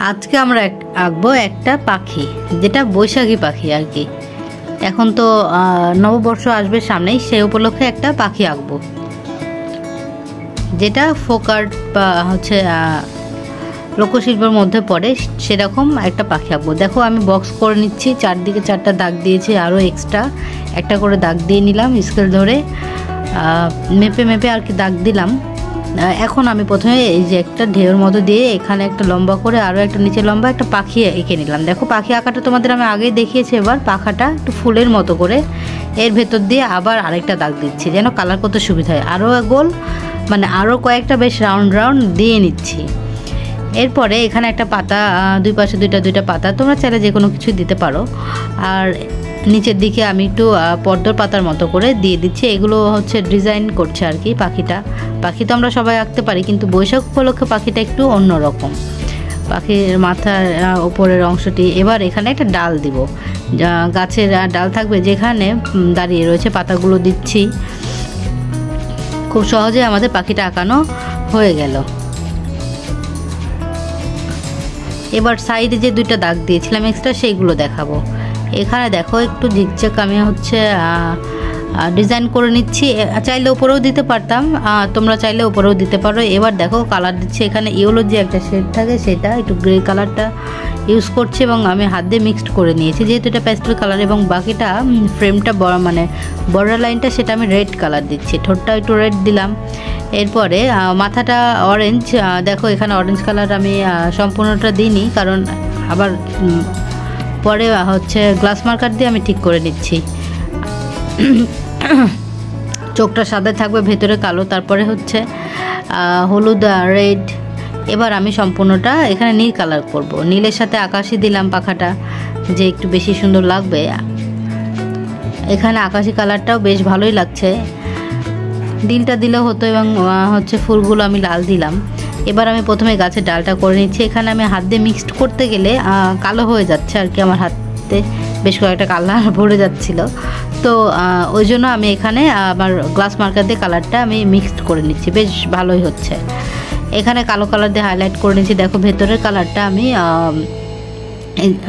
আজকে আমরা আঁকবো একটা পাখি, যেটা বৈশাখী পাখি আর কি। এখন তো নববর্ষ আসবে সামনেই, সেই উপলক্ষে একটা পাখি আঁকবো, যেটা ফোক আর্ট বা হচ্ছে লোকশিল্পের মধ্যে পড়ে, সেরকম একটা পাখি আঁকবো। দেখো আমি বক্স করে নিচ্ছি, চারদিকে 4টা দাগ দিয়েছি, আরও এক্সট্রা একটা করে দাগ দিয়ে নিলাম স্কেল ধরে, মেপে মেপে আর কি দাগ দিলাম। এখন আমি প্রথমে এই যে একটা ঢেউর মতো দিয়ে এখানে একটা লম্বা করে আরও একটা নিচে লম্বা একটা পাখি এঁকে নিলাম। দেখো পাখি আঁকাটা তোমাদের আমি আগেই দেখিয়েছি, এবার পাখাটা একটু ফুলের মতো করে এর ভেতর দিয়ে আবার আরেকটা দাগ দিচ্ছি, যেন কালার করতে সুবিধা হয়। আরও গোল মানে আরও কয়েকটা বেশ রাউন্ড রাউন্ড দিয়ে নিচ্ছি। এরপরে এখানে একটা পাতা, দুই পাশে দুইটা পাতা, তোমরা চাইলে যে কোনো কিছু দিতে পারো। আর নিচের দিকে আমি একটু পদ্মর পাতার মতো করে দিয়ে দিচ্ছি। এগুলো হচ্ছে ডিজাইন করছে আর কি। পাখি তো আমরা সবাই আঁকতে পারি, কিন্তু বৈশাখ উপলক্ষে পাখিটা একটু অন্যরকম। পাখির মাথার ওপরের অংশটি, এবার এখানে একটা ডাল দিব, গাছের ডাল থাকবে যেখানে দাঁড়িয়ে রয়েছে, পাতাগুলো দিচ্ছি। খুব সহজে আমাদের পাখিটা আঁকানো হয়ে গেল। এবার সাইডে যে 2টা দাগ দিয়েছিলাম এক্সট্রা, সেইগুলো দেখাবো। এখানে দেখো একটু ঝিকঝাক আমি হচ্ছে ডিজাইন করে নিচ্ছি। চাইলে উপরেও দিতে পারতাম, তোমরা চাইলে উপরেও দিতে পারো। এবার দেখো কালার দিচ্ছি, এখানে ইয়েলো যে একটা শেড থাকে সেটা একটু গ্রে কালারটা ইউজ করছি এবং আমি হাত দিয়ে মিক্সড করে নিয়েছি, যেহেতু এটা প্যাস্টেল কালার। এবং বাকিটা ফ্রেমটা মানে বর্ডার লাইনটা সেটা আমি রেড কালার দিচ্ছি, ঠোঁটটা একটু রেড দিলাম। এরপরে মাথাটা অরেঞ্জ, দেখো এখানে অরেঞ্জ কালার আমি সম্পূর্ণটা দিইনি, কারণ আবার পরে হচ্ছে গ্লাস মার্কার দিয়ে আমি ঠিক করে নিচ্ছি। চোখটা সাদা থাকবে, ভেতরে কালো, তারপরে হচ্ছে হলুদ রেড। এবার আমি সম্পূর্ণটা এখানে নীল কালার করব, নীলের সাথে আকাশি দিলাম পাখাটা, যে একটু বেশি সুন্দর লাগবে। এখানে আকাশি কালারটাও বেশ ভালোই লাগছে, নীলটা দিলেও হতো। এবং হচ্ছে ফুলগুলো আমি লাল দিলাম। এবার আমি প্রথমে গাছের ডালটা করে নিচ্ছি। এখানে আমি হাত দিয়ে মিক্সড করতে গেলে কালো হয়ে যাচ্ছে আর কি, আমার হাতে বেশ কয়েকটা কালার ভরে যাচ্ছিল, তো ওই জন্য আমি এখানে আবার গ্লাস মার্কার দিয়ে কালারটা আমি মিক্সড করে নিচ্ছি, বেশ ভালোই হচ্ছে। এখানে কালো কালার দিয়ে হাইলাইট করে নিচ্ছি। দেখো ভেতরের কালারটা আমি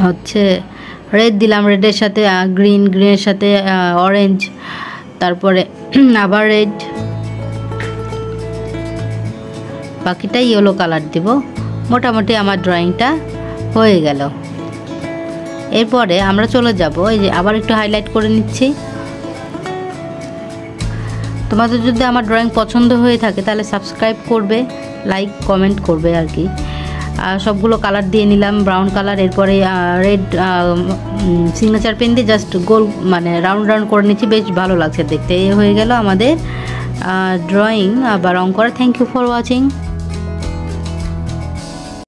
হচ্ছে রেড দিলাম, রেডের সাথে গ্রিনের সাথে অরেঞ্জ, তারপরে আবার রেড, বাকিটা ইয়েলো কালার দিব। মোটামুটি আমার ড্রয়িংটা হয়ে গেল। এরপরে আমরা চলে যাব, এই যে আবার একটু হাইলাইট করে নিচ্ছি। তোমাদের যদি আমার ড্রয়িং পছন্দ হয়ে থাকে তাহলে সাবস্ক্রাইব করবে, লাইক কমেন্ট করবে আর কি। সবগুলো কালার দিয়ে নিলাম, ব্রাউন কালার। এরপরে রেড সিগনেচার পেন দিয়ে জাস্ট গোল মানে রাউন্ড রাউন্ড করে নিচ্ছি, বেশ ভালো লাগছে দেখতে। এই হয়ে গেল আমাদের ড্রয়িং বা রং করা। Thank you for watching.